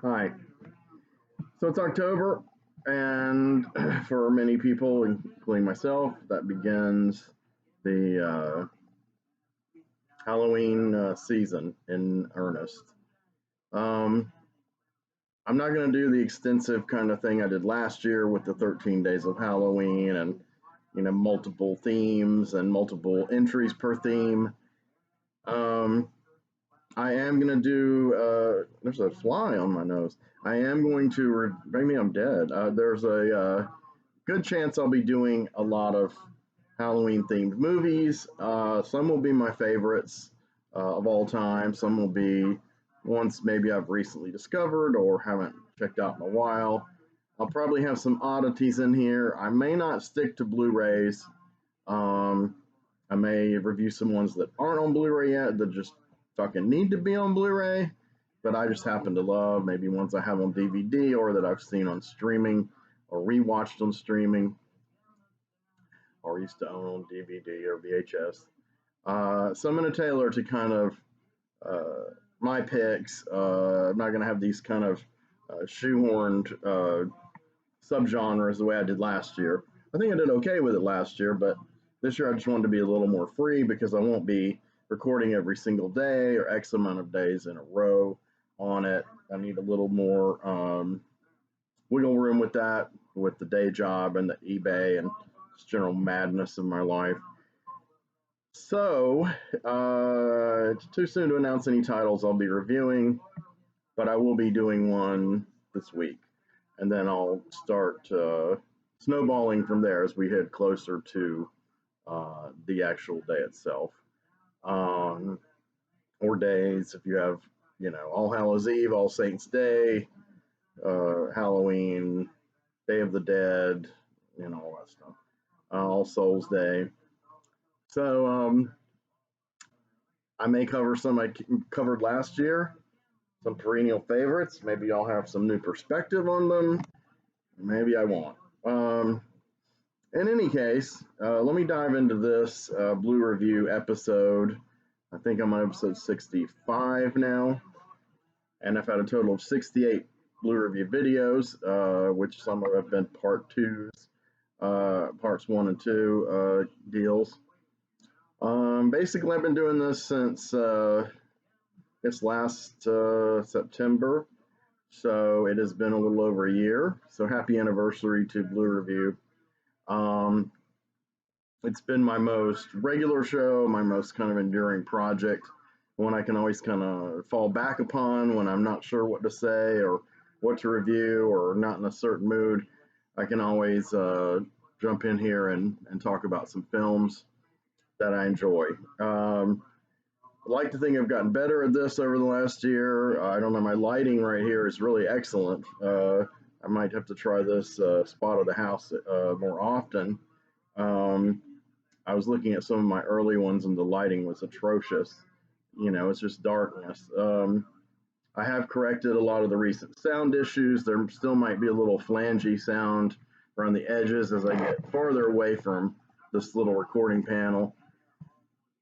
Hi. So it's October, and for many people, including myself, that begins the Halloween season in earnest. Um, I'm not going to do the extensive kind of thing I did last year with the 13 days of Halloween and multiple themes and multiple entries per theme. Um, I am going to do. There's a fly on my nose. I am going to. Maybe I'm dead. There's a good chance I'll be doing a lot of Halloween themed movies. Some will be my favorites of all time. Some will be ones maybe I've recently discovered or haven't checked out in a while. I'll probably have some oddities in here. I may not stick to Blu-rays. Um, I may review some ones that aren't on Blu-ray yet that just fucking need to be on Blu-ray, but I just happen to love. Maybe ones I have on DVD or that I've seen on streaming or rewatched on streaming or used to own on DVD or VHS. So I'm going to tailor to kind of my picks. I'm not going to have these kind of shoehorned subgenres the way I did last year. I think I did okay with it last year, but this year I just wanted to be a little more free because I won't be recording every single day or X amount of days in a row on it. I need a little more wiggle room with that, with the day job and the eBay and just general madness of my life. So, it's too soon to announce any titles I'll be reviewing, but I will be doing one this week. And then I'll start snowballing from there as we head closer to the actual day itself. Or days, if you have, All Hallows Eve, All Saints Day, Halloween, Day of the Dead, all that stuff. All Souls Day. So I may cover some I covered last year, some perennial favorites. Maybe I'll have some new perspective on them. Maybe I won't. In any case, let me dive into this Blue Review episode. I think I'm on episode 65 now, and I've had a total of 68 Blue Review videos, which some have been part twos, parts 1 and 2 deals. Basically, I've been doing this since it's last September, so it has been a little over a year. So happy anniversary to Blue Review. It's been my most regular show, my most kind of enduring project, one I can always kind of fall back upon when I'm not sure what to say or what to review or not in a certain mood. I can always jump in here and talk about some films that I enjoy. I like to think I've gotten better at this over the last year. I don't know, my lighting right here is really excellent. I might have to try this spot of the house more often. I was looking at some of my early ones and the lighting was atrocious. It's just darkness. I have corrected a lot of the recent sound issues. There still might be a little flangy sound around the edges as I get farther away from this little recording panel.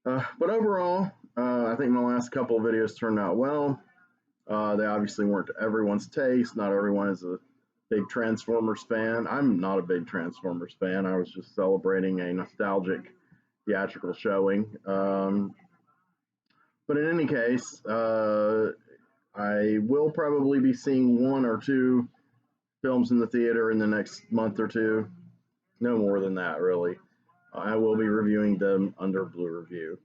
But overall, I think my last couple of videos turned out well. They obviously weren't to everyone's taste. Not everyone is a big Transformers fan. I'm not a big Transformers fan. I was just celebrating a nostalgic theatrical showing. But in any case, I will probably be seeing 1 or 2 films in the theater in the next month or two. No more than that, really. I will be reviewing them under Blue Review.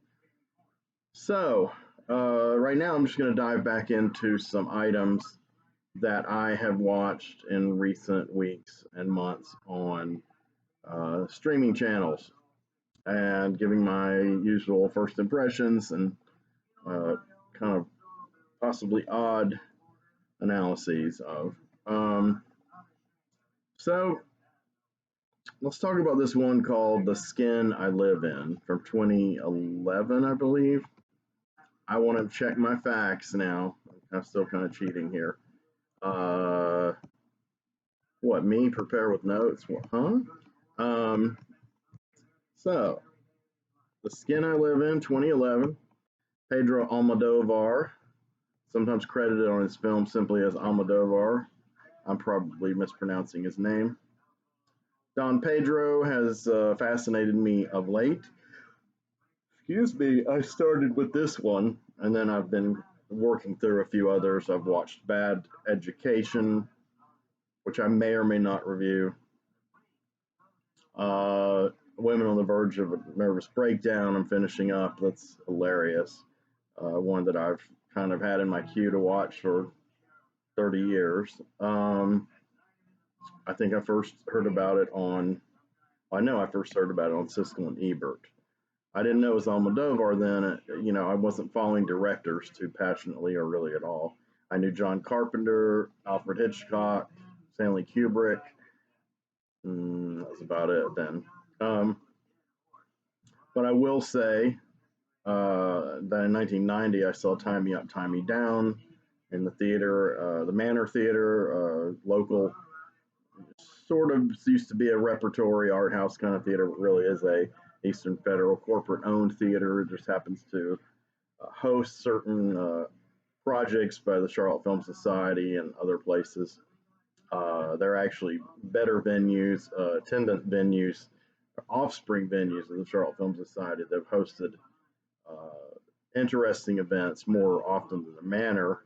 So, right now I'm just going to dive back into some items that I have watched in recent weeks and months on streaming channels and giving my usual first impressions and kind of possibly odd analyses of. So, let's talk about this one called The Skin I Live In from 2011, I believe. I want to check my facts now. I'm still kind of cheating here. What, me prepare with notes? What, huh? So, The Skin I Live In, 2011. Pedro Almodovar. sometimes credited on his film simply as Almodovar. I'm probably mispronouncing his name. Don Pedro has fascinated me of late. Excuse me, I started with this one, and then I've been working through a few others. I've watched Bad Education, which I may or may not review. Women on the Verge of a Nervous Breakdown, I'm finishing up. That's hilarious. One that I've kind of had in my queue to watch for 30 years. I think I first heard about it on, I know I first heard about it on Siskel and Ebert. I didn't know it was Almodovar then. I wasn't following directors too passionately or really at all. I knew John Carpenter, Alfred Hitchcock, Stanley Kubrick. That was about it then. But I will say that in 1990 I saw Tie Me Up, Tie Me Down in the theater, the Manor Theater, local. Sort of used to be a repertory art house kind of theater, but really is a Eastern Federal corporate owned theater. It just happens to host certain projects by the Charlotte Film Society and other places. They're actually better venues, attendant venues, offspring venues of the Charlotte Film Society that have hosted interesting events more often than the Manor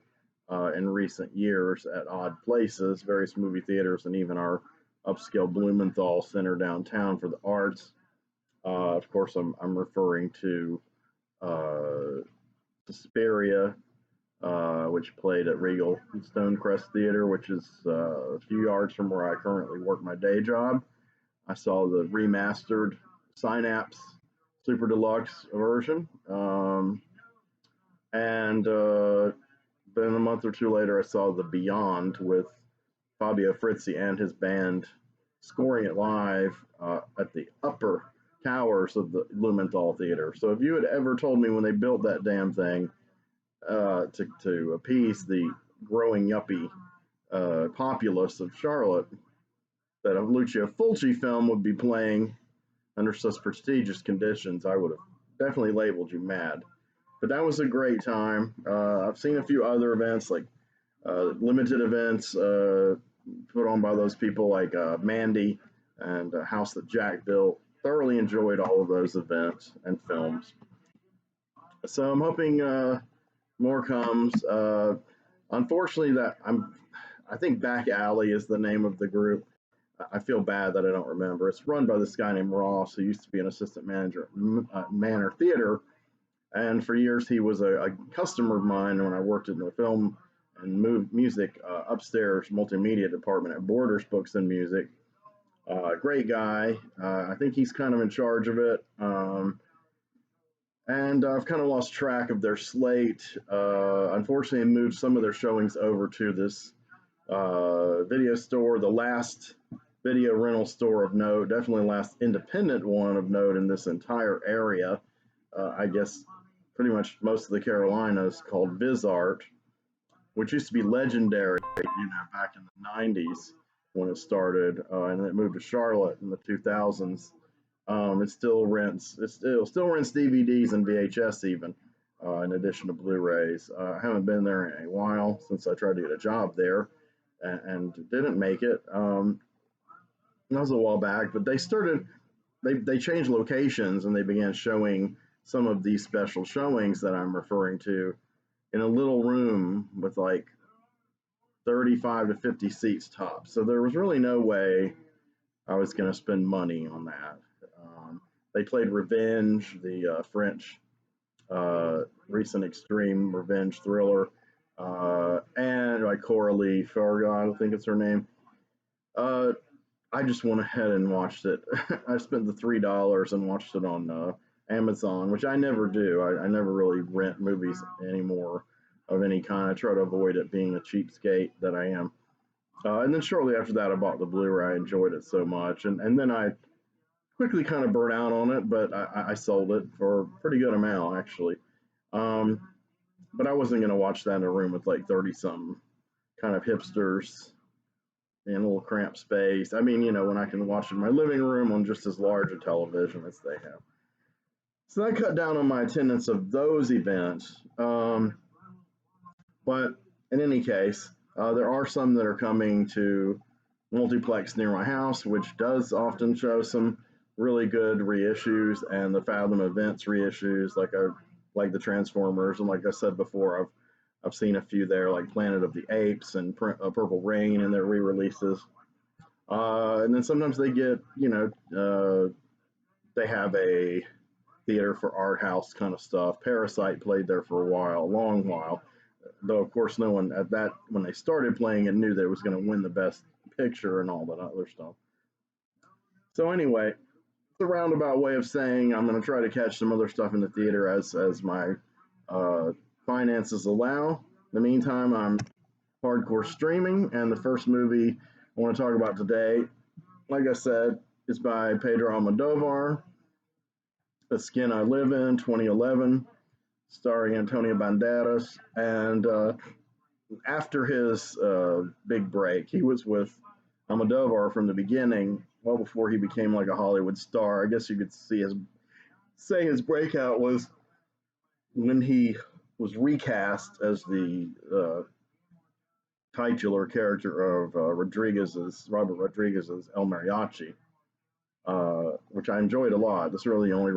in recent years at odd places, various movie theaters, and even our upscale Blumenthal Center downtown for the arts. Of course, I'm referring to Suspiria, which played at Regal Stonecrest Theater, which is a few yards from where I currently work my day job. I saw the remastered Synapse Super Deluxe version. And then a month or two later, I saw The Beyond with Fabio Frizzi and his band scoring it live at the upper towers of the Blumenthal Theater. So if you had ever told me when they built that damn thing to appease the growing yuppie populace of Charlotte that a Lucio Fulci film would be playing under such prestigious conditions, I would have definitely labeled you mad. But that was a great time. I've seen a few other events, like limited events put on by those people like Mandy and House That Jack Built. Thoroughly enjoyed all of those events and films. So I'm hoping more comes. Unfortunately, I think Back Alley is the name of the group. I feel bad that I don't remember. It's run by this guy named Ross, who used to be an assistant manager at Manor Theater. And for years, he was a customer of mine when I worked in the film and music upstairs multimedia department at Borders Books and Music. Great guy. I think he's kind of in charge of it. And I've kind of lost track of their slate. Unfortunately, they moved some of their showings over to this video store, the last video rental store of note, definitely last independent one of note in this entire area. I guess pretty much most of the Carolinas, called VisArt, which used to be legendary, back in the 90s when it started, and then it moved to Charlotte in the 2000s. It still rents DVDs and VHS even, in addition to Blu-rays. I haven't been there in a while since I tried to get a job there and didn't make it. That was a while back, but they changed locations and they began showing some of these special showings that I'm referring to in a little room with like 35 to 50 seats tops. So there was really no way I was going to spend money on that. They played Revenge, the French recent extreme revenge thriller, and by Coralie Farragut, I think it's her name. I just went ahead and watched it. I spent the $3 and watched it on Amazon, which I never do. I never really rent movies anymore of any kind. I try to avoid it, being a cheapskate that I am. And then shortly after that, I bought the Blu-ray. I enjoyed it so much. And then I quickly kind of burnt out on it, but I sold it for a pretty good amount, actually. But I wasn't going to watch that in a room with like 30-something kind of hipsters in a little cramped space. I mean, when I can watch in my living room on just as large a television as they have. So I cut down on my attendance of those events. But in any case, there are some that are coming to multiplex near my house, which does often show some really good reissues and the Fathom Events reissues, like the Transformers, and like I said before, I've seen a few there, like Planet of the Apes and Purple Rain, and their re-releases. And then sometimes they get, they have a theater for art house kind of stuff. Parasite played there for a while, a long while. Though of course no one at that when they started playing it knew that it was going to win the best picture and all that other stuff. So anyway, it's a roundabout way of saying I'm going to try to catch some other stuff in the theater as my uh, finances allow. In the meantime, I'm hardcore streaming, and the first movie I want to talk about today, like I said, is by Pedro Almodovar, The Skin I Live In, 2011, starring Antonio Banderas. And after his big break, he was with Almodovar from the beginning, well before he became like a Hollywood star. I guess you could say his breakout was when he was recast as the titular character of Robert Rodriguez's El Mariachi, which I enjoyed a lot. That's really the only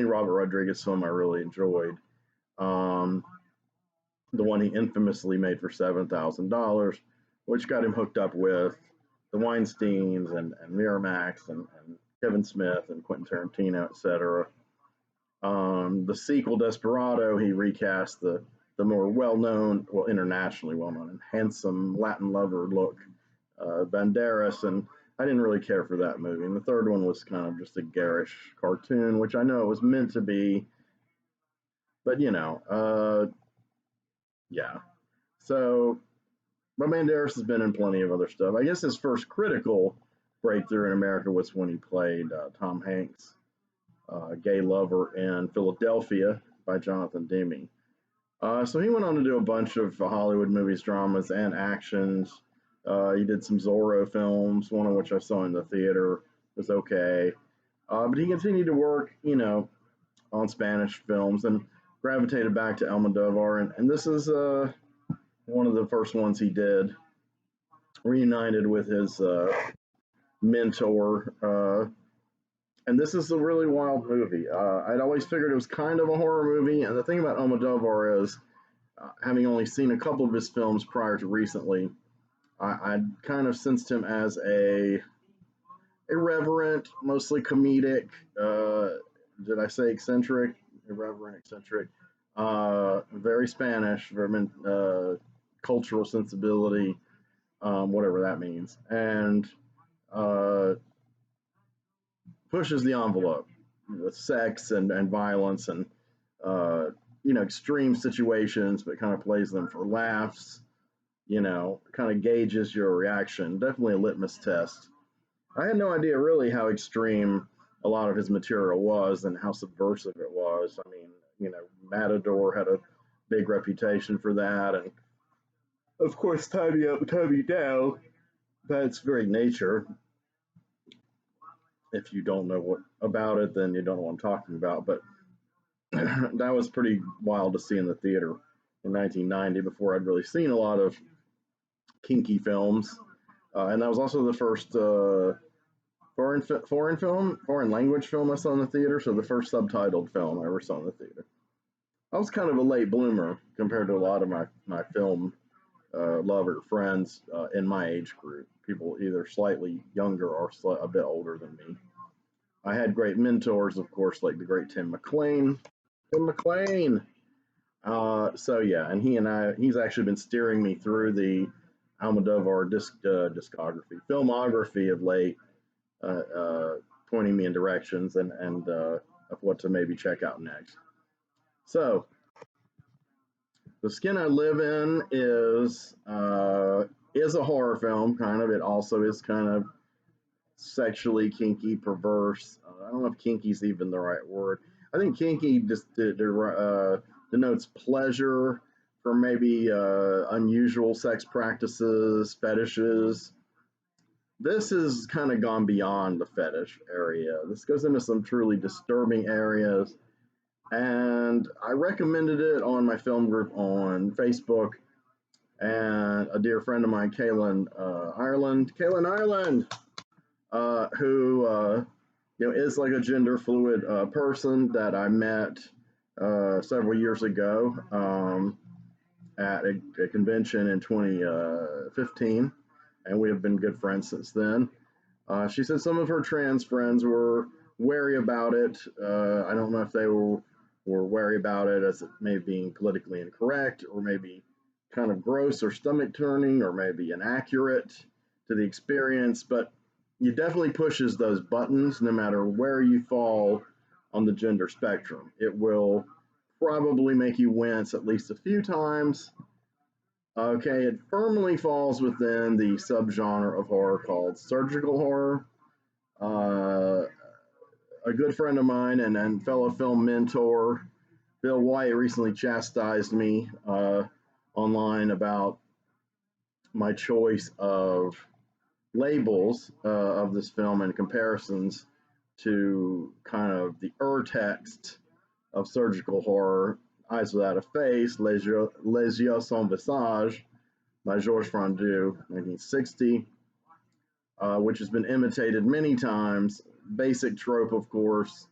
Robert Rodriguez film I really enjoyed. Um, the one he infamously made for $7,000, which got him hooked up with the Weinsteins and Miramax and Kevin Smith and Quentin Tarantino, etc. The sequel, Desperado, he recast the more well-known, well, internationally well-known and handsome Latin lover look, Banderas, and I didn't really care for that movie. And the third one was kind of just a garish cartoon, which I know it was meant to be, but yeah. So, but Banderas has been in plenty of other stuff. I guess his first critical breakthrough in America was when he played Tom Hanks' gay lover in Philadelphia by Jonathan Demme. So he went on to do a bunch of Hollywood movies, dramas, and actions. He did some Zorro films, one of which I saw in the theater. It was okay. But he continued to work, on Spanish films and gravitated back to Almodovar. And this is one of the first ones he did, reunited with his mentor. And this is a really wild movie. I'd always figured it was kind of a horror movie. And the thing about Almodovar is, having only seen a couple of his films prior to recently, I'd kind of sensed him as a irreverent, mostly comedic. Did I say eccentric? Irreverent, eccentric. Very Spanish, very cultural sensibility, whatever that means, and uh, pushes the envelope with sex and violence and extreme situations, but kind of plays them for laughs. Kind of gauges your reaction. Definitely a litmus test. I had no idea really how extreme a lot of his material was and how subversive it was. I mean, Matador had a big reputation for that, and of course, Tie Me Up, Tie Me Down. That's very nature. If you don't know what about it, then you don't know what I'm talking about. But that was pretty wild to see in the theater in 1990 before I'd really seen a lot of kinky films. And that was also the first foreign language film I saw in the theater. So the first subtitled film I ever saw in the theater. I was kind of a late bloomer compared to a lot of my film lover friends in my age group. People either slightly younger or a bit older than me. I had great mentors, of course, like the great Tim McLean. Tim McLean. So yeah, and he's actually been steering me through the Almodovar filmography of late, pointing me in directions and of what to maybe check out next. So, The Skin I Live In is a horror film, kind of. It also is kind of sexually kinky, perverse. I don't know if kinky is even the right word. I think kinky just denotes pleasure for maybe unusual sex practices, fetishes. This has kind of gone beyond the fetish area. This goes into some truly disturbing areas. and I recommended it on my film group on Facebook. And a dear friend of mine, Kaylin Ireland, who is like a gender fluid person that I met several years ago at a convention in 2015, and we have been good friends since then. She said some of her trans friends were wary about it. I don't know if they were wary about it as it may being politically incorrect, or maybe kind of gross or stomach turning, or maybe inaccurate to the experience. But it definitely pushes those buttons no matter where you fall on the gender spectrum. It will probably make you wince at least a few times. Okay, it firmly falls within the subgenre of horror called surgical horror. Uh, a good friend of mine and fellow film mentor, Bill White, recently chastised me online about my choice of labels of this film and comparisons to kind of the text of surgical horror, Eyes Without a Face, Les Yeux Sans Visage, by Georges Frondieu, 1960, which has been imitated many times. Basic trope, of course,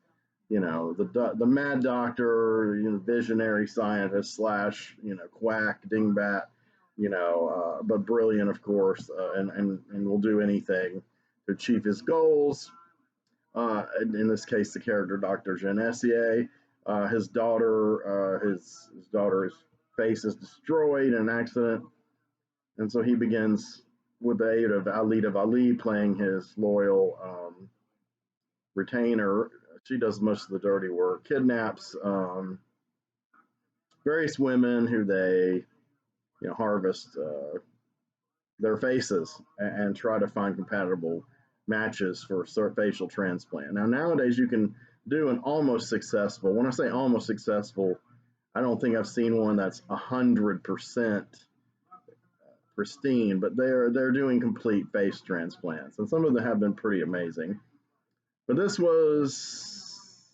the mad doctor, visionary scientist slash, quack, dingbat, but brilliant, of course, and will do anything to achieve his goals. In this case, the character Dr. Genessier, his daughter's face is destroyed in an accident, and so he begins with the aid of Alida Vali playing his loyal retainer. She does most of the dirty work, kidnaps various women who they harvest their faces and try to find compatible matches for facial transplant. Now nowadays you can do an almost successful. When I say almost successful, I don't think I've seen one that's 100% pristine, but they're doing complete face transplants, and some of them have been pretty amazing. But this was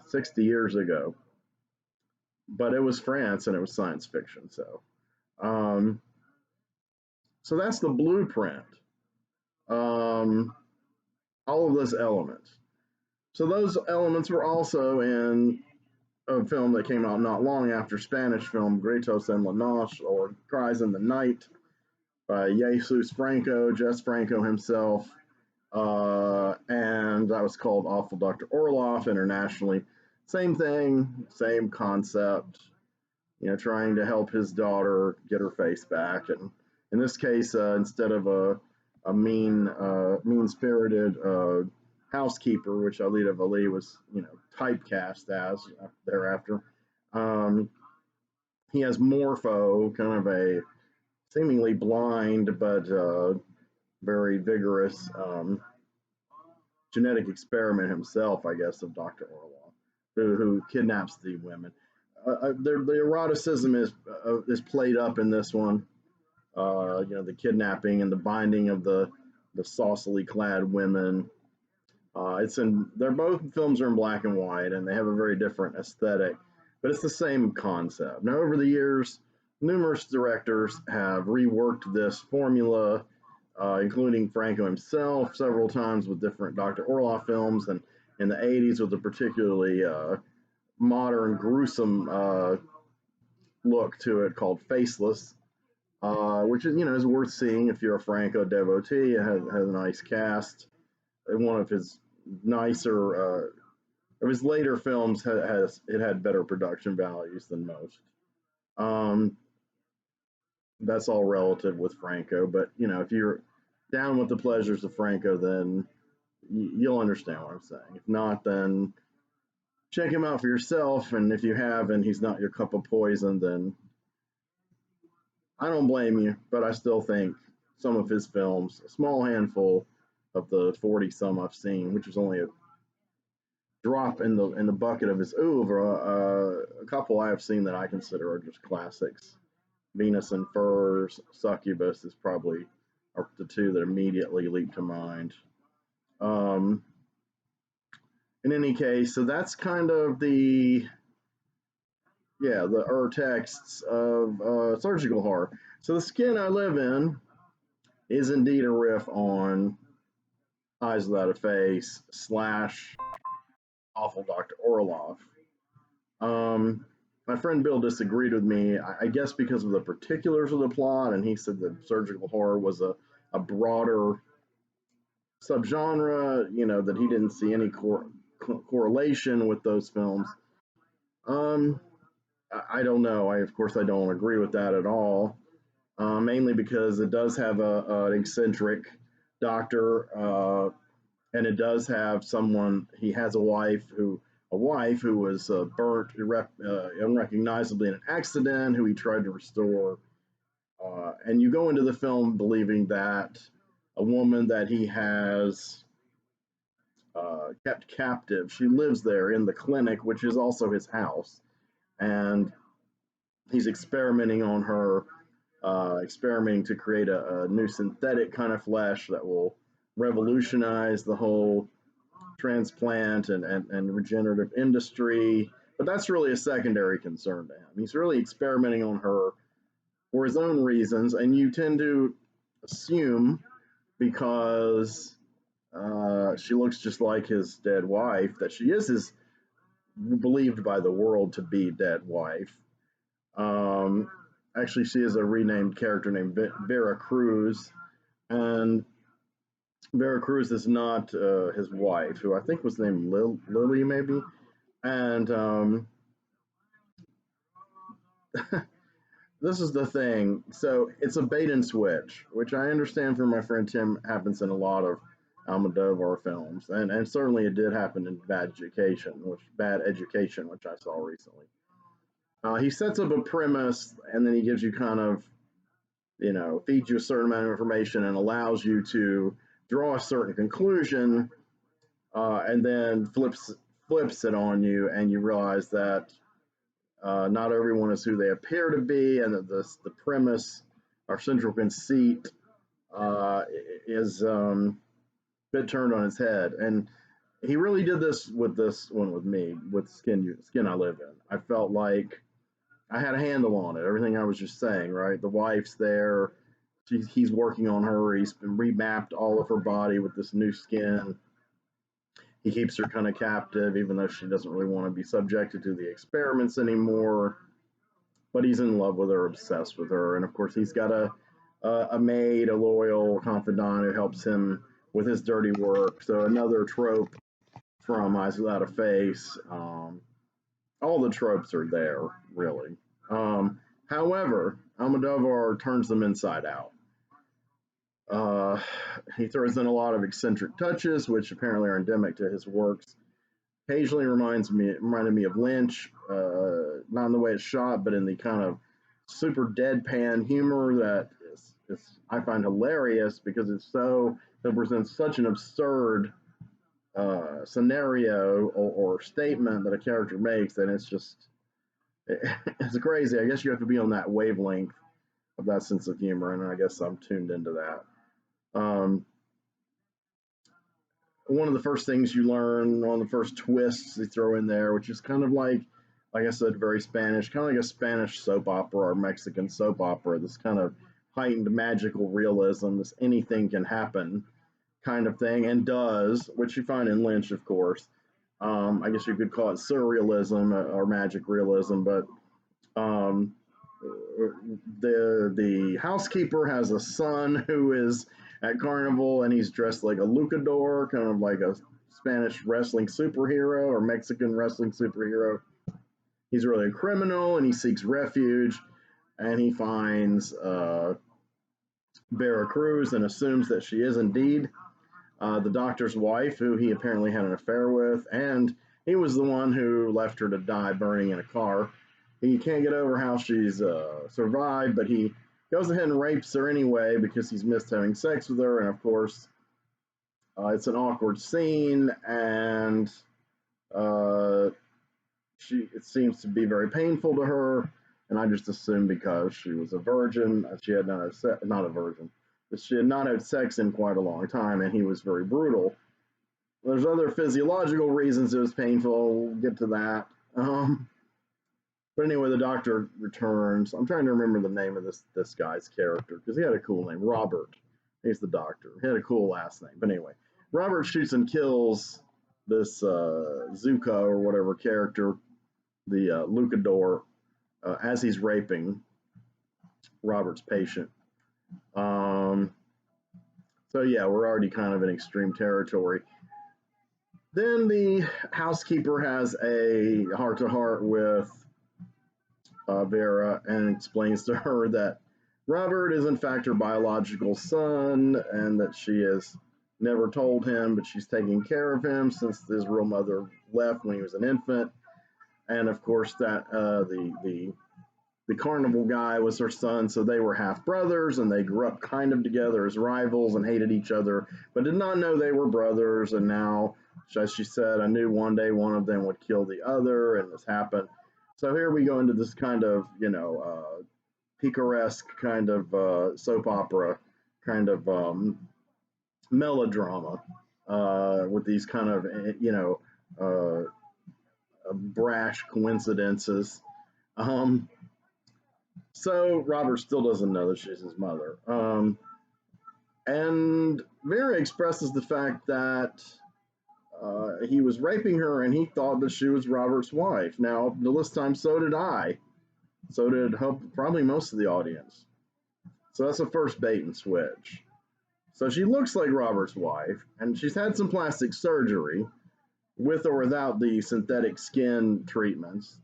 60 years ago, but it was France and it was science fiction, um, so that's the blueprint. Um, all of those elements. So those elements were also in a film that came out not long after Spanish film Gritos en la Noche, or Cries in the Night, by Jesus Franco, Jess Franco himself, and that was called Awful Dr. Orloff internationally. Same thing, same concept, trying to help his daughter get her face back. And in this case, instead of a mean-spirited housekeeper, which Alida Vali was, typecast as thereafter, um, he has Morpho, kind of a seemingly blind but very vigorous genetic experiment himself, I guess, of Dr. Orloff, who kidnaps the women. The eroticism is played up in this one. The kidnapping and the binding of the saucily clad women. They're both films are in black and white, and they have a very different aesthetic, but it's the same concept. Now, over the years, numerous directors have reworked this formula, including Franco himself several times with different Dr. Orloff films, and in the 80s with a particularly modern, gruesome look to it called Faceless, which is worth seeing if you're a Franco devotee. It has a nice cast. One of his nicer of his later films had better production values than most. Um, that's all relative with Franco, but if you're down with the pleasures of Franco, then you'll understand what I'm saying. If not, then check him out for yourself. And if you have, and he's not your cup of poison, then I don't blame you. But I still think some of his films, a small handful of the 40 some I've seen, which is only a drop in the bucket of his oeuvre, a couple I have seen that I consider are just classics. Venus and Furs, Succubus is probably are the two that immediately leap to mind. Um, in any case, so that's kind of the yeah, the texts of surgical horror. So the skin I live in is indeed a riff on Eyes Without a Face slash Awful Dr. Orloff. Um, my friend Bill disagreed with me, I guess because of the particulars of the plot, and he said that surgical horror was a broader subgenre, that he didn't see any correlation with those films. Um, I don't know. Of course, I don't agree with that at all. Mainly because it does have an eccentric doctor, and it does have someone. He has a wife who was burnt unrecognizably in an accident, who he tried to restore. And you go into the film believing that a woman that he has kept captive, she lives there in the clinic, which is also his house, and he's experimenting on her, experimenting to create a new synthetic kind of flesh that will revolutionize the whole transplant and regenerative industry. But that's really a secondary concern to him. He's really experimenting on her for his own reasons, and you tend to assume because she looks just like his dead wife that she is his believed by the world to be dead wife. Um, Actually, she is a renamed character named Vera Cruz, and Vera Cruz is not his wife, who I think was named Lily, maybe. And this is the thing. So it's a bait and switch, which I understand from my friend Tim happens in a lot of Almodovar films, and certainly it did happen in Bad Education, which I saw recently. He sets up a premise, and then he gives you kind of, feeds you a certain amount of information and allows you to draw a certain conclusion, and then flips it on you, and you realize that not everyone is who they appear to be, and that the premise, our central conceit, is a bit turned on its head. And he really did this with this one with me, with Skin I Live In. I felt like I had a handle on it. Everything I was just saying, right? The wife's there. He's working on her. He's been remapped all of her body with this new skin. He keeps her kind of captive, even though she doesn't really want to be subjected to the experiments anymore. But he's in love with her, obsessed with her, and of course he's got a maid, a loyal confidant who helps him with his dirty work. So another trope from Eyes Without a Face. All the tropes are there, really. However, Almodovar turns them inside out. Uh, he throws in a lot of eccentric touches, which apparently are endemic to his works. Occasionally reminded me of Lynch, not in the way it's shot, but in the kind of super deadpan humor that is I find hilarious because it presents such an absurd scenario or statement that a character makes, and it's crazy. I guess you have to be on that wavelength of that sense of humor, and I guess I'm tuned into that. Um, One of the first things you learn, one of the first twists they throw in there, which is kind of like I said, very Spanish, kind of like a Spanish soap opera or Mexican soap opera. This kind of heightened magical realism, this anything can happen kind of thing, and does, which you find in Lynch, of course. I guess you could call it surrealism or magic realism, but um, the housekeeper has a son who is at Carnival, and he's dressed like a luchador, kind of like a Spanish wrestling superhero or Mexican wrestling superhero. He's really a criminal, and he seeks refuge, and he finds Vera Cruz and assumes that she is indeed the doctor's wife, who he apparently had an affair with, and he was the one who left her to die burning in a car. He can't get over how she's survived, but he goes ahead and rapes her anyway because he's missed having sex with her, and of course, it's an awkward scene, and uh, it seems to be very painful to her, and I just assumed because she was a virgin, she had not a virgin, but she had not had sex in quite a long time, and he was very brutal. There's other physiological reasons it was painful. We'll get to that. But anyway, the doctor returns. I'm trying to remember the name of this guy's character because he had a cool name, Robert. He's the doctor. He had a cool last name. But anyway, Robert shoots and kills this Zuko or whatever character, the Lucador, as he's raping Robert's patient. So yeah, we're already kind of in extreme territory. Then the housekeeper has a heart-to-heart with Vera and explains to her that Robert is in fact her biological son and that she has never told him, but she's taking care of him since his real mother left when he was an infant. And of course, that the carnival guy was her son, so they were half brothers and they grew up kind of together as rivals and hated each other, but did not know they were brothers. And now, as she said, I knew one day one of them would kill the other, and this happened. So here we go into this kind of, picaresque kind of soap opera kind of melodrama with these kind of, brash coincidences. Um, so Robert still doesn't know that she's his mother. And Vera expresses the fact that he was raping her and he thought that she was Robert's wife. Now, this time, so did I. So did probably most of the audience. So that's a first bait and switch. So she looks like Robert's wife, and she's had some plastic surgery with or without the synthetic skin treatments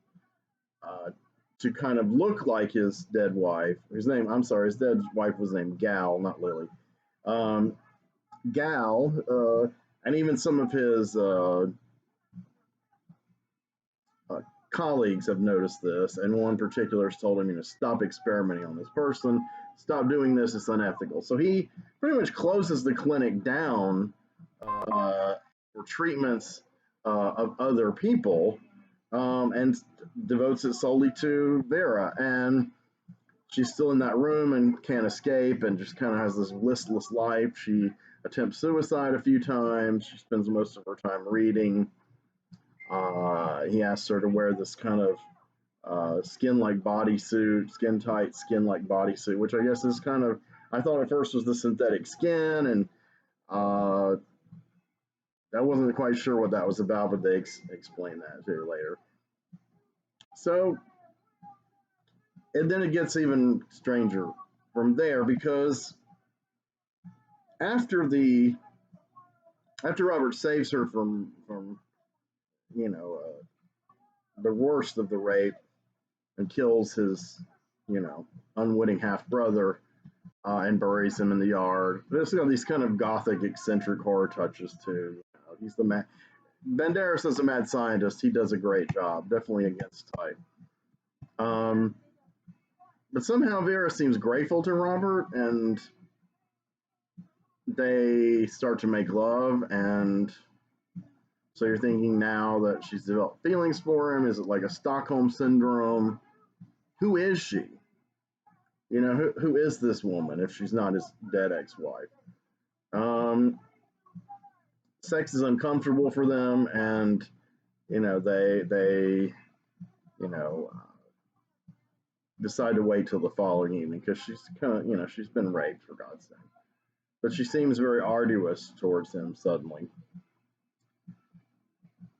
to kind of look like his dead wife. His dead wife was named Gal, not Lily. Gal, and even some of his colleagues have noticed this, and one in particular has told him, stop experimenting on this person, stop doing this, it's unethical. So he pretty much closes the clinic down for treatments of other people and devotes it solely to Vera. And she's still in that room and can't escape and just kind of has this listless life. She attempts suicide a few times. She spends most of her time reading. He asks her to wear this kind of skin-like bodysuit, skin-tight, skin-like bodysuit, which I guess is kind of, I thought at first was the synthetic skin, and I wasn't quite sure what that was about, but they explain that to you later. So, and then it gets even stranger from there because after Robert saves her from the worst of the rape and kills his unwitting half brother and buries him in the yard. There's these kind of gothic, eccentric horror touches too. He's the man. Banderas is a mad scientist. He does a great job, definitely against type. But somehow Vera seems grateful to Robert, and they start to make love. And so you're thinking now that she's developed feelings for him. Is it like a Stockholm syndrome? Who is she? Who is this woman if she's not his dead ex-wife? Sex is uncomfortable for them, and they decide to wait till the following evening because she's kind of she's been raped, for God's sake. But she seems very arduous towards him suddenly.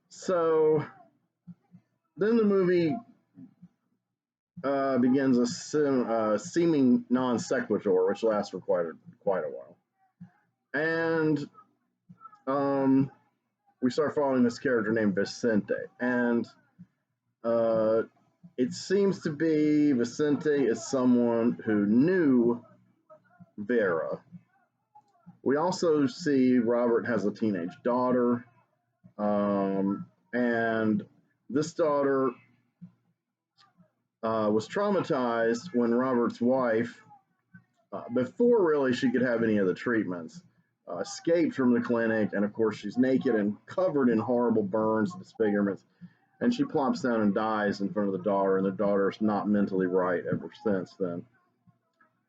So then the movie begins a seeming non sequitur, which lasts for quite a while, and we start following this character named Vicente, and it seems to be Vicente is someone who knew Vera. We also see Robert has a teenage daughter, and this daughter was traumatized when Robert's wife, before really she could have any of the treatments, escaped from the clinic, and of course she's naked and covered in horrible burns and disfigurements, and she plops down and dies in front of the daughter, and the daughter's not mentally right ever since then.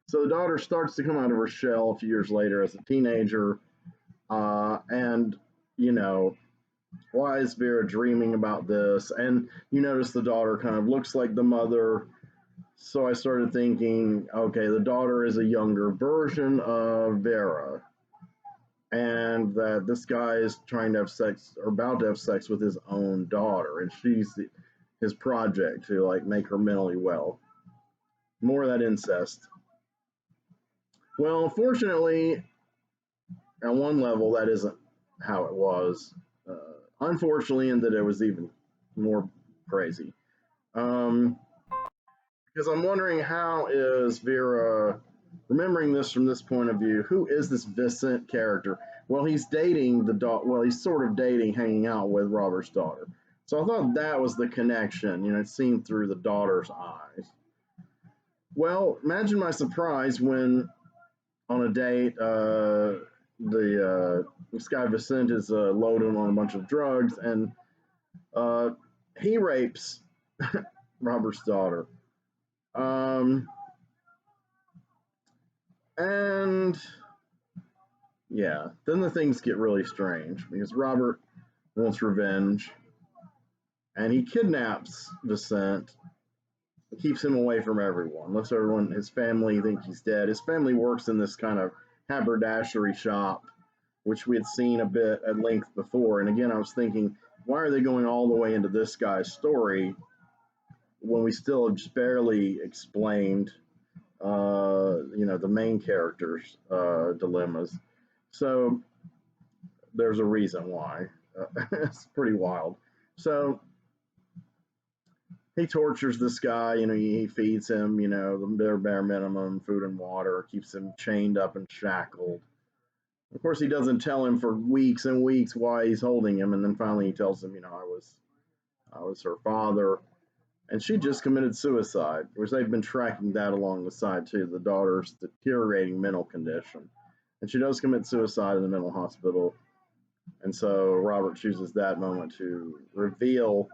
So the daughter starts to come out of her shell a few years later as a teenager, and why is Vera dreaming about this? And you notice the daughter kind of looks like the mother. So I started thinking, okay, the daughter is a younger version of Vera, and that this guy is trying to have sex or about to have sex with his own daughter, and she's his project to like make her mentally well. More of that incest. Well, fortunately, on one level, that isn't how it was. Unfortunately, in that it was even more crazy. Um, because I'm wondering, how is Vera remembering this from this point of view? Who is this Vincent character? Well, he's dating the daughter. Well, he's sort of dating, hanging out with Robert's daughter. So I thought that was the connection. It's seen through the daughter's eyes. Well, imagine my surprise when on a date, this guy Vicente is loaded on a bunch of drugs, and uh, he rapes Robert's daughter. Um, and yeah, then the things get really strange because Robert wants revenge, and he kidnaps Vicente, keeps him away from everyone, lets everyone, his family, think he's dead. His family works in this kind of haberdashery shop, which we had seen a bit at length before. And again, I was thinking, why are they going all the way into this guy's story when we still have just barely explained, the main character's dilemmas? So there's a reason why. It's pretty wild. So he tortures this guy. He feeds him, the bare minimum food and water, keeps him chained up and shackled. Of course, he doesn't tell him for weeks and weeks why he's holding him, and then finally he tells him, I was her father, and she just committed suicide, which they've been tracking that along the side too. The daughter's deteriorating mental condition, and she does commit suicide in the mental hospital. And so Robert chooses that moment to reveal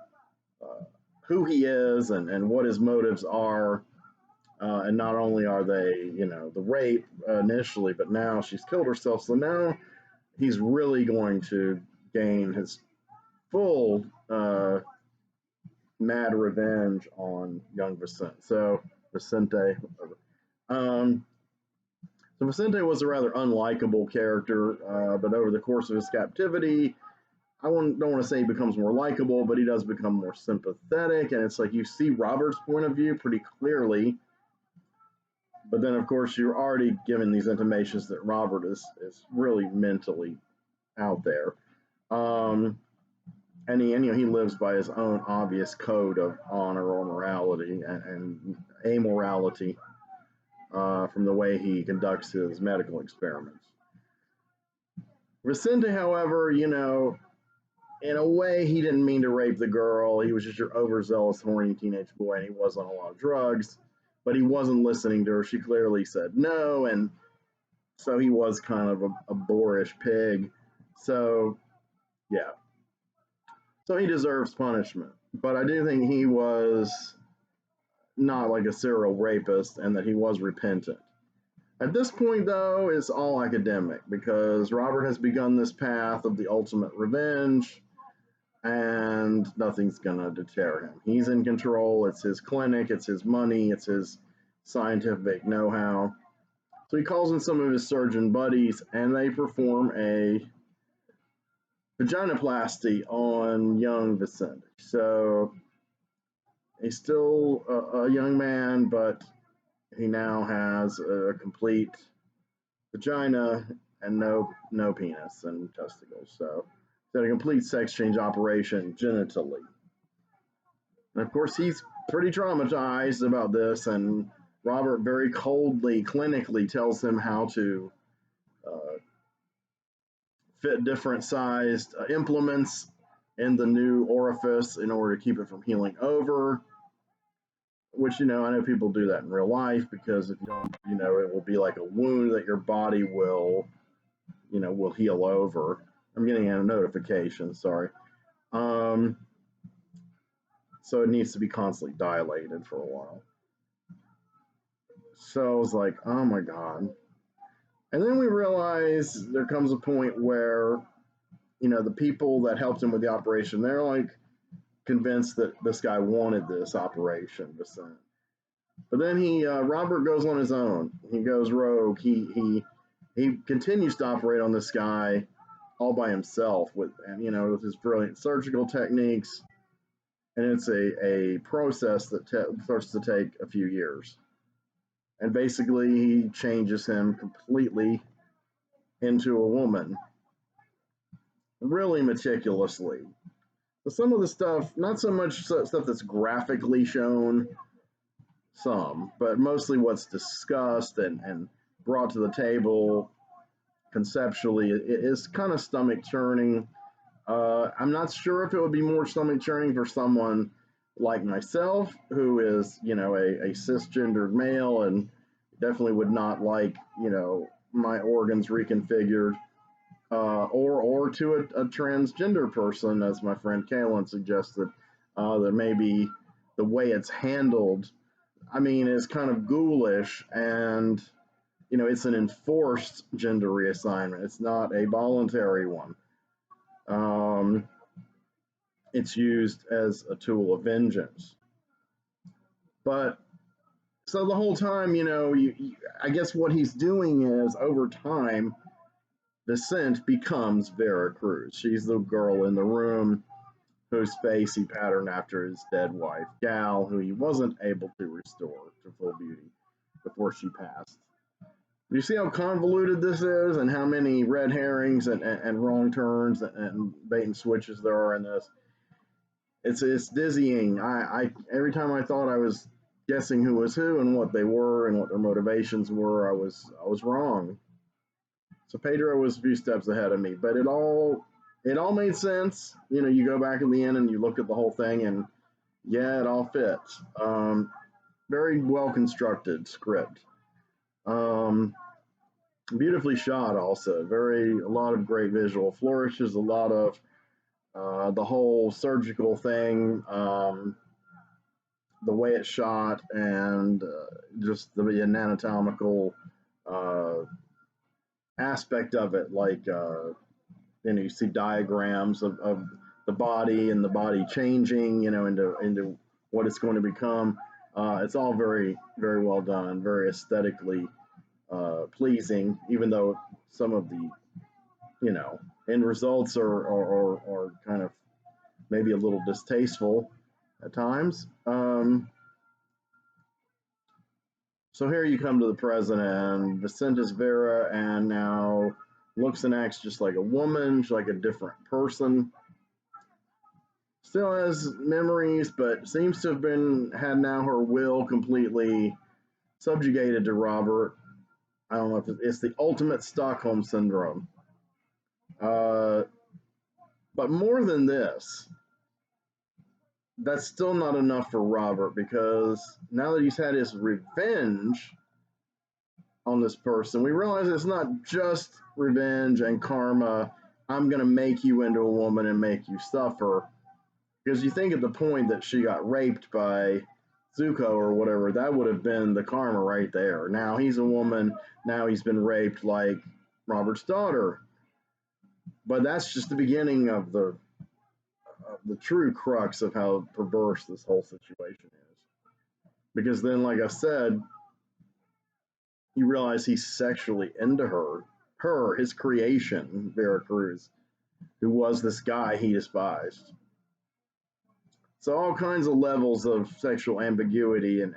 uh, who he is and what his motives are. And not only are they, the rape initially, but now she's killed herself. So now he's really going to gain his full mad revenge on young Vicente. Um, so Vicente was a rather unlikable character, but over the course of his captivity, don't want to say he becomes more likable, but he does become more sympathetic, and it's like you see Robert's point of view pretty clearly. But then, of course, you're already given these intimations that Robert is really mentally out there. Um, and he lives by his own obvious code of honor or morality and amorality from the way he conducts his medical experiments. Vicente, however, in a way, he didn't mean to rape the girl. He was just your overzealous, horny teenage boy, and he was on a lot of drugs. But he wasn't listening to her. She clearly said no, and so he was kind of a boorish pig. So, yeah. So he deserves punishment. But I do think he was not like a serial rapist and that he was repentant. At this point, though, it's all academic because Robert has begun this path of the ultimate revenge, and nothing's going to deter him. He's in control. It's his clinic, it's his money, it's his scientific know how. So he calls in some of his surgeon buddies, and they perform a vaginoplasty on young Vicente. So he's still a young man, but he now has a complete vagina and no penis and testicles. So it's a complete sex change operation genitally. And of course, he's pretty traumatized about this, and Robert very coldly, clinically tells him how to uh, fit different sized implements in the new orifice in order to keep it from healing over. Which, I know people do that in real life because if you don't, it will be like a wound that your body will heal over. I'm getting a notification, sorry. Um, so it needs to be constantly dilated for a while. So I was like, oh my God. And then we realize there comes a point where the people that helped him with the operation, they're like convinced that this guy wanted this operation to send. But then Robert goes on his own. He goes rogue. He continues to operate on this guy all by himself with with his brilliant surgical techniques, and it's a process that starts to take a few years. And basically, he changes him completely into a woman, really meticulously. But some of the stuff, not so much stuff that's graphically shown, but mostly what's discussed and brought to the table conceptually, it is kind of stomach churning. I'm not sure if it would be more stomach churning for someone like myself, who is, a cisgendered male and definitely would not like, my organs reconfigured, or to a transgender person, as my friend Kalen suggested, that maybe the way it's handled, is kind of ghoulish, and it's an enforced gender reassignment. It's not a voluntary one. It's used as a tool of vengeance. But so the whole time, I guess what he's doing is, over time, the scent becomes Vera Cruz. She's the girl in the room whose face he patterned after his dead wife, Gal, who he wasn't able to restore to full beauty before she passed. You see how convoluted this is, and how many red herrings and wrong turns and bait and switches there are in this. It's dizzying. I every time I thought I was guessing who was who and what they were and what their motivations were, I was wrong. So Pedro was a few steps ahead of me, but it all made sense. You go back in the end and you look at the whole thing, and yeah, it all fits. Very well constructed script. Beautifully shot, also. A lot of great visual flourishes, a lot of the whole surgical thing, the way it's shot, and just the anatomical aspect of it. Like, you see diagrams of the body and the body changing, into what it's going to become. It's all very, very well done, very aesthetically pleasing, even though some of the end results are kind of maybe a little distasteful at times. So here you come to the present, and Vicente is Vera, and now looks and acts just like a woman. She's like a different person. Still has memories, but seems to have had now her will completely subjugated to Robert. I don't know if it's the ultimate Stockholm syndrome. But more than this, that's still not enough for Robert, because now that he's had his revenge on this person, we realize it's not just revenge and karma. I'm going to make you into a woman and make you suffer. Because you think at the point that she got raped by Zuko or whatever, that would have been the karma right there. Now he's a woman. Now he's been raped like Robert's daughter. But that's just the beginning of the true crux of how perverse this whole situation is. Because then, like I said, you realize he's sexually into her, his creation, Vera Cruz, who was this guy he despised. So all kinds of levels of sexual ambiguity and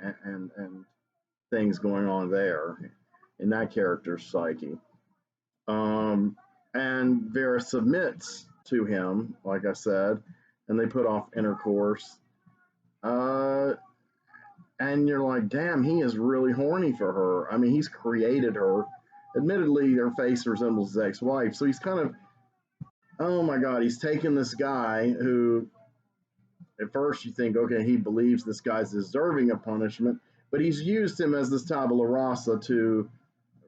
things going on there in that character's psyche. And Vera submits to him, like I said, and they put off intercourse. And you're like, damn, he is really horny for her. He's created her. Admittedly, her face resembles his ex-wife, so he's kind of, oh my God, he's taken this guy who, at first you think, okay, he believes this guy's deserving of punishment, but he's used him as this tabula rasa to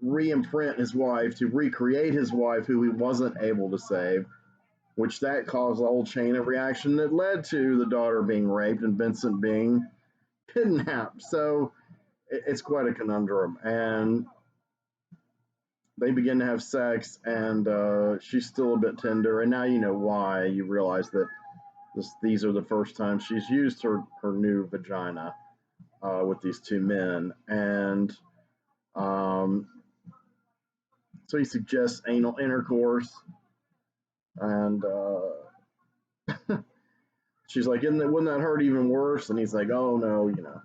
re-imprint his wife, to recreate his wife, who he wasn't able to save, which that caused a whole chain of reaction that led to the daughter being raped and Vincent being kidnapped. So it's quite a conundrum. And they begin to have sex, and she's still a bit tender. And now you know why. You realize that these are the first times she's used her new vagina with these two men, and um, so he suggests anal intercourse, and she's like, wouldn't that hurt even worse? And he's like, oh no, you know.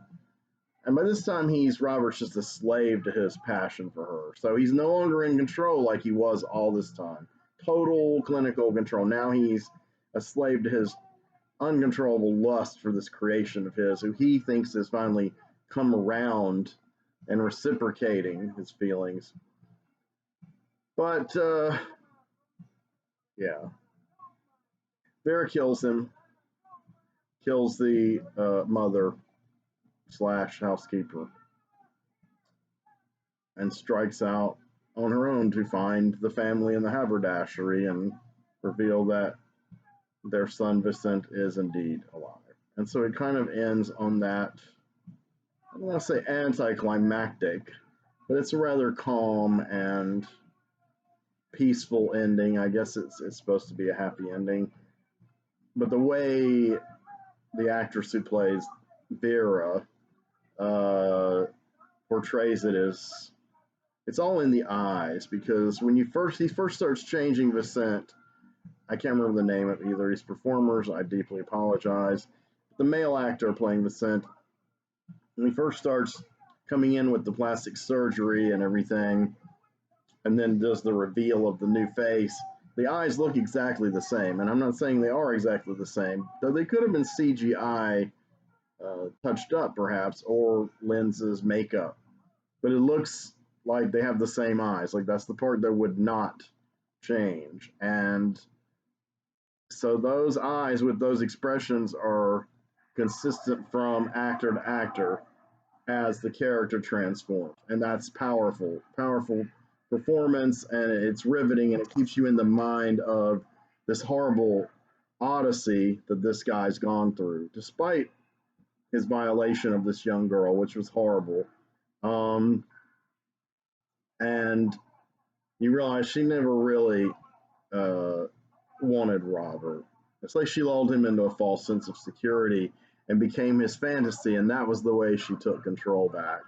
And by this time, Robert's just a slave to his passion for her. So he's no longer in control like he was all this time. Total clinical control. Now he's a slave to his uncontrollable lust for this creation of his, who he thinks has finally come around and reciprocating his feelings. But yeah, Vera kills him, kills the mother slash housekeeper, and strikes out on her own to find the family in the haberdashery and reveal that their son Vincent is indeed alive. And so it kind of ends on that, I don't want to say anticlimactic, but it's a rather calm and peaceful ending. I guess it's supposed to be a happy ending. But the way the actress who plays Vera portrays it is, it's all in the eyes, because when he first starts changing Vincent, I can't remember the name of either of these performers. I deeply apologize. The male actor playing Vincent, when he first starts coming in with the plastic surgery and everything, and then does the reveal of the new face, the eyes look exactly the same. And I'm not saying they are exactly the same, though they could have been CGI touched up perhaps, or lenses, makeup. But it looks like they have the same eyes. Like that's the part that would not change. And so those eyes with those expressions are consistent from actor to actor as the character transforms. And that's powerful, powerful performance, and it's riveting, and it keeps you in the mind of this horrible odyssey that this guy's gone through, despite his violation of this young girl, which was horrible. And you realize she never really uh, wanted Robert. It's like she lulled him into a false sense of security and became his fantasy, and that was the way she took control back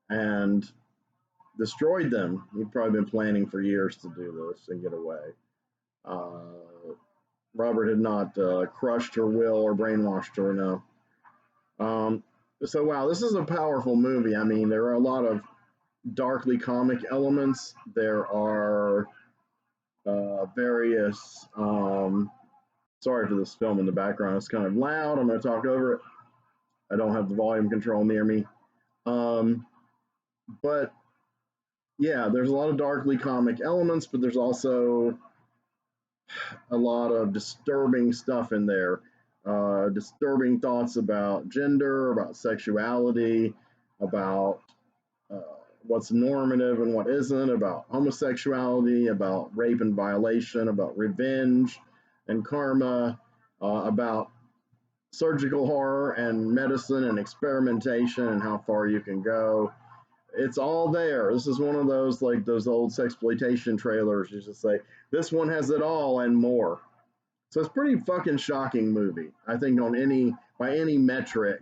and destroyed them. He'd probably been planning for years to do this and get away. Robert had not crushed her will or brainwashed her, no. So, wow, this is a powerful movie. I mean, there are a lot of darkly comic elements. There are various. Sorry for this film in the background. It's kind of loud. I'm going to talk over it. I don't have the volume control near me. But yeah, there's a lot of darkly comic elements, but there's also a lot of disturbing stuff in there. Disturbing thoughts about gender, about sexuality, about uh, what's normative and what isn't, about homosexuality, about rape and violation, about revenge and karma, about surgical horror and medicine and experimentation and how far you can go. It's all there. This is one of those, like those old sexploitation trailers. You just say, this one has it all and more. So it's a pretty fucking shocking movie. I think on any by any metric,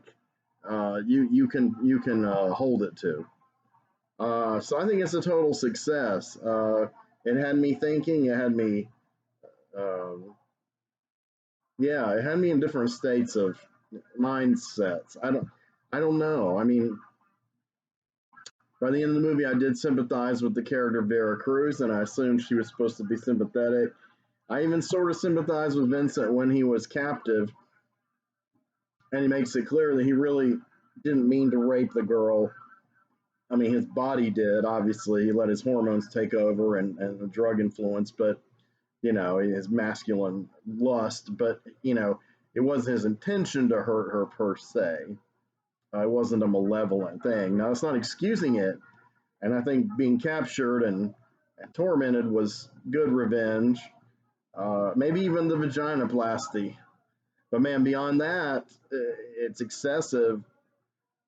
you can hold it to. So I think it's a total success. It had me thinking. It had me, um, yeah, it had me in different states of mindsets. I don't know. I mean, by the end of the movie, I did sympathize with the character Vera Cruz, and I assumed she was supposed to be sympathetic. I even sort of sympathized with Vincent when he was captive, and he makes it clear that he really didn't mean to rape the girl. I mean, his body did, obviously. He let his hormones take over and the drug influence, but, his masculine lust, but, it wasn't his intention to hurt her per se. It wasn't a malevolent thing. Now, it's not excusing it, and I think being captured and tormented was good revenge. Maybe even the vaginoplasty. But man, beyond that, it's excessive.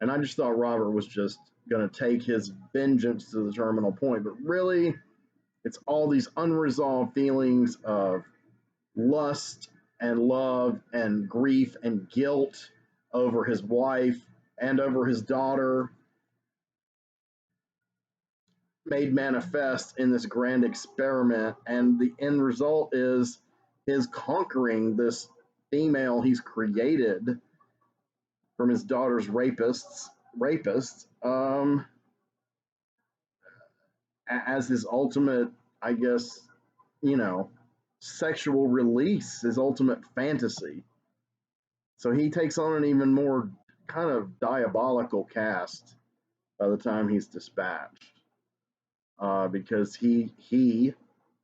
And I just thought Robert was just going to take his vengeance to the terminal point. But really, It's all these unresolved feelings of lust and love and grief and guilt over his wife and over his daughter, made manifest in this grand experiment. And the end result is his conquering this female he's created from his daughter's rapist, as his ultimate, I guess, you know, sexual release, his ultimate fantasy. So he takes on an even more kind of diabolical cast by the time he's dispatched, because he,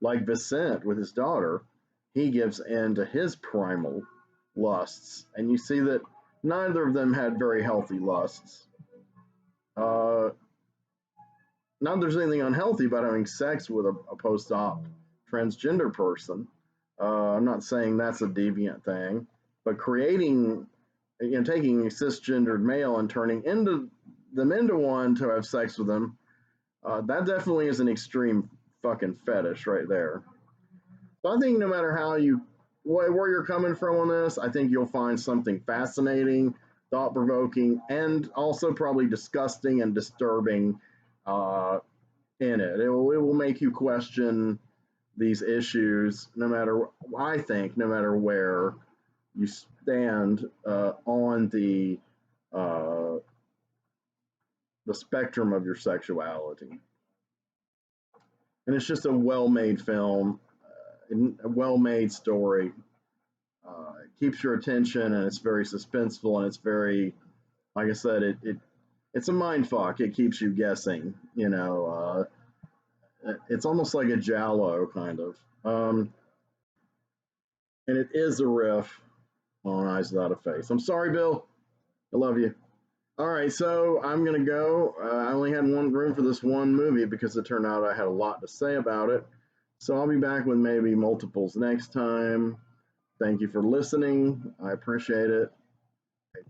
like Vicente with his daughter, he gives in to his primal lusts, and you see that neither of them had very healthy lusts. Uh, Not that there's anything unhealthy about having sex with a post-op transgender person. I'm not saying that's a deviant thing, but creating, taking a cisgendered male and turning them into one to have sex with them, that definitely is an extreme fucking fetish right there. So I think no matter where you're coming from on this, I think you'll find something fascinating, thought provoking, and also probably disgusting and disturbing uh, in it. It will make you question these issues, no matter, I think, no matter where you stand on uh, the spectrum of your sexuality. And it's just a well-made film, a well-made story. It keeps your attention, and it's very suspenseful, and it's very, like I said, it's a mind fuck. It keeps you guessing. It's almost like a giallo kind of, and it is a riff on Eyes Without a Face. I'm sorry, Bill. I love you. All right, so I'm gonna go. I only had one room for this one movie because it turned out I had a lot to say about it. So I'll be back with maybe multiples next time. Thank you for listening. I appreciate it.